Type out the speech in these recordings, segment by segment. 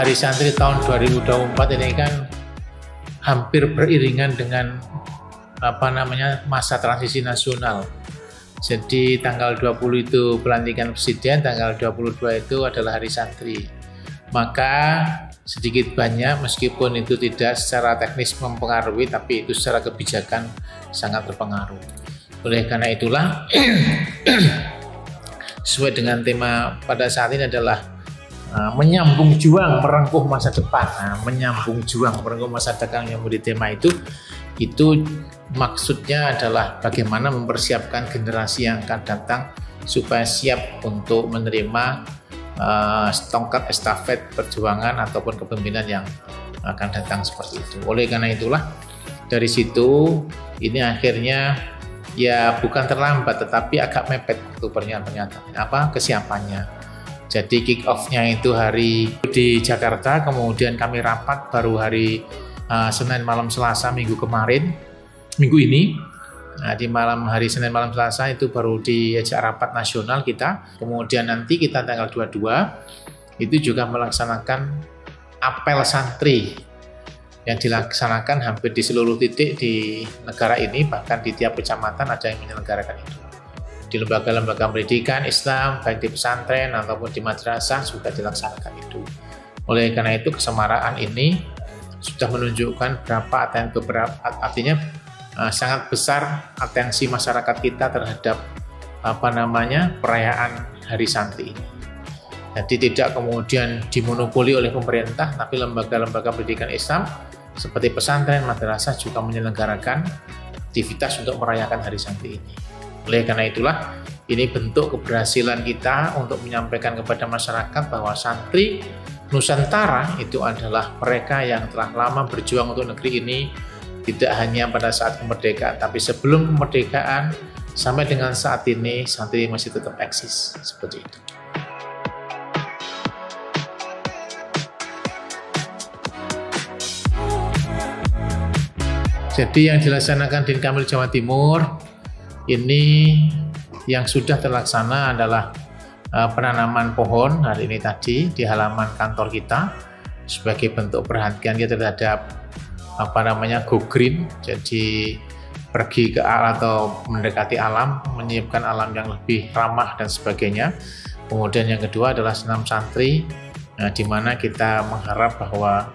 Hari Santri tahun 2024 ini kan hampir beriringan dengan masa transisi nasional. Jadi tanggal 20 itu pelantikan presiden, tanggal 22 itu adalah Hari Santri. Maka sedikit banyak meskipun itu tidak secara teknis mempengaruhi, tapi itu secara kebijakan sangat berpengaruh. Oleh karena itulah sesuai dengan tema pada saat ini adalah menyambung juang merengkuh masa depan. Menyambung juang merengkuh masa depan yang menjadi tema itu maksudnya adalah bagaimana mempersiapkan generasi yang akan datang supaya siap untuk menerima tongkat estafet perjuangan ataupun kepemimpinan yang akan datang seperti itu. Oleh karena itulah dari situ ini akhirnya ya bukan terlambat tetapi agak mepet waktu pernyataan kesiapannya. Jadi kick off-nya itu hari di Jakarta, kemudian kami rapat baru hari Senin malam Selasa minggu ini. Nah, di malam hari Senin malam Selasa itu baru diajak rapat nasional kita. Kemudian nanti kita tanggal 22 itu juga melaksanakan apel santri yang dilaksanakan hampir di seluruh titik di negara ini, bahkan di tiap kecamatan ada yang menyelenggarakan itu. Di lembaga-lembaga pendidikan Islam, baik di pesantren ataupun di madrasah sudah dilaksanakan itu. Oleh karena itu kesemaraan ini sudah menunjukkan artinya sangat besar atensi masyarakat kita terhadap perayaan Hari Santri ini. Jadi tidak kemudian dimonopoli oleh pemerintah, tapi lembaga-lembaga pendidikan Islam seperti pesantren, madrasah juga menyelenggarakan aktivitas untuk merayakan Hari Santri ini. Oleh karena itulah ini bentuk keberhasilan kita untuk menyampaikan kepada masyarakat bahwa santri Nusantara itu adalah mereka yang telah lama berjuang untuk negeri ini, tidak hanya pada saat kemerdekaan, tapi sebelum kemerdekaan sampai dengan saat ini santri masih tetap eksis seperti itu. Jadi yang dilaksanakan di Kamil Jawa Timur ini yang sudah terlaksana adalah penanaman pohon hari ini tadi di halaman kantor kita sebagai bentuk perhatian kita terhadap go green, jadi pergi ke alam atau mendekati alam, menyiapkan alam yang lebih ramah dan sebagainya. Kemudian yang kedua adalah senam santri, di mana kita mengharap bahwa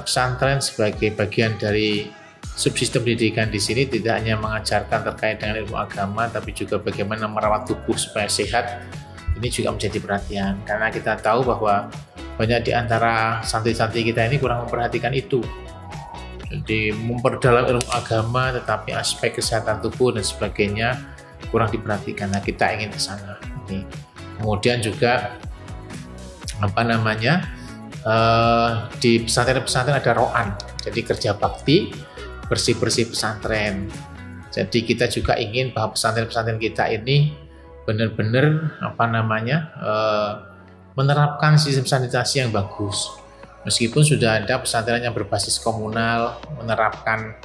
pesantren sebagai bagian dari subsistem pendidikan di sini tidak hanya mengajarkan terkait dengan ilmu agama, tapi juga bagaimana merawat tubuh supaya sehat. Ini juga menjadi perhatian karena kita tahu bahwa banyak di antara santri-santri kita ini kurang memperhatikan itu. Jadi memperdalam ilmu agama tetapi aspek kesehatan tubuh dan sebagainya kurang diperhatikan. Nah, kita ingin ke sana. Kemudian juga di pesantren-pesantren ada roan, jadi kerja bakti bersih-bersih pesantren. Jadi kita juga ingin bahwa pesantren-pesantren kita ini benar-benar menerapkan sistem sanitasi yang bagus. Meskipun sudah ada pesantren yang berbasis komunal menerapkan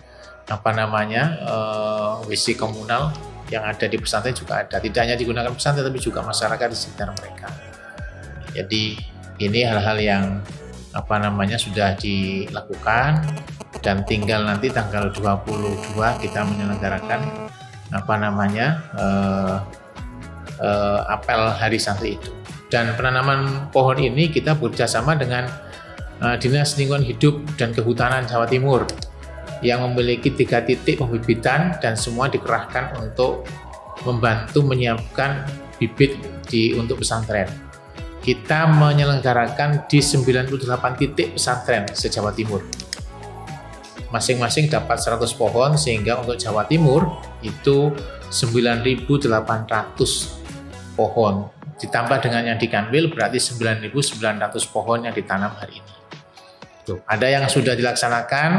WC komunal yang ada di pesantren juga ada. Tidak hanya digunakan pesantren tapi juga masyarakat di sekitar mereka. Jadi ini hal-hal yang sudah dilakukan dan tinggal nanti tanggal 22 kita menyelenggarakan apel Hari Santri itu. Dan penanaman pohon ini kita bekerjasama dengan Dinas Lingkungan Hidup dan Kehutanan Jawa Timur yang memiliki 3 titik pembibitan dan semua dikerahkan untuk membantu menyiapkan bibit untuk pesantren. Kita menyelenggarakan di 98 titik pesantren se-Jawa Timur. Masing-masing dapat 100 pohon sehingga untuk Jawa Timur itu 9.800 pohon. Ditambah dengan yang di Kanwil berarti 9.900 pohon yang ditanam hari ini. Ada yang sudah dilaksanakan,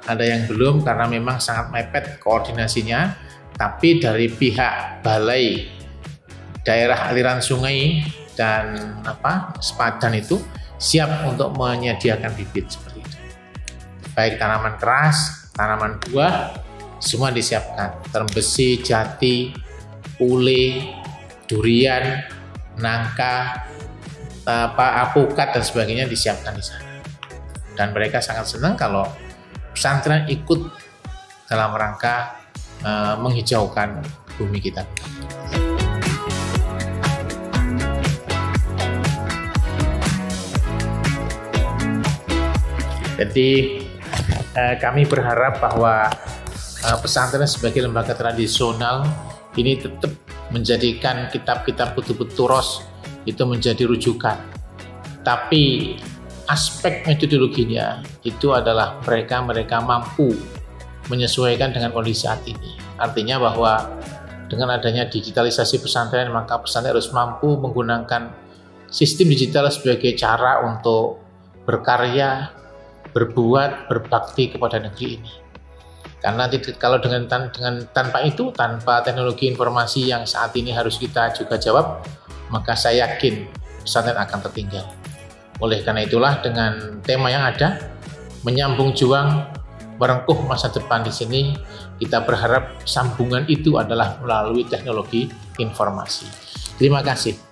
ada yang belum karena memang sangat mepet koordinasinya. Tapi dari pihak Balai Daerah Aliran Sungai dan Sepadan itu siap untuk menyediakan bibit seperti itu. Baik tanaman keras, tanaman buah, semua disiapkan. Term besi, jati, ule, durian, nangka, alpukat dan sebagainya disiapkan di sana. Dan mereka sangat senang kalau pesantren ikut dalam rangka menghijaukan bumi kita. Jadi kami berharap bahwa pesantren sebagai lembaga tradisional ini tetap menjadikan kitab-kitab kutubut turos itu menjadi rujukan. Tapi aspek metodologinya itu adalah mereka mampu menyesuaikan dengan kondisi saat ini. Artinya bahwa dengan adanya digitalisasi pesantren, maka pesantren harus mampu menggunakan sistem digital sebagai cara untuk berkarya, berbuat, berbakti kepada negeri ini. Karena kalau tanpa itu, tanpa teknologi informasi yang saat ini harus kita juga jawab, maka saya yakin pesantren akan tertinggal. Oleh karena itulah dengan tema yang ada, menyambung juang, merengkuh masa depan di sini, kita berharap sambungan itu adalah melalui teknologi informasi. Terima kasih.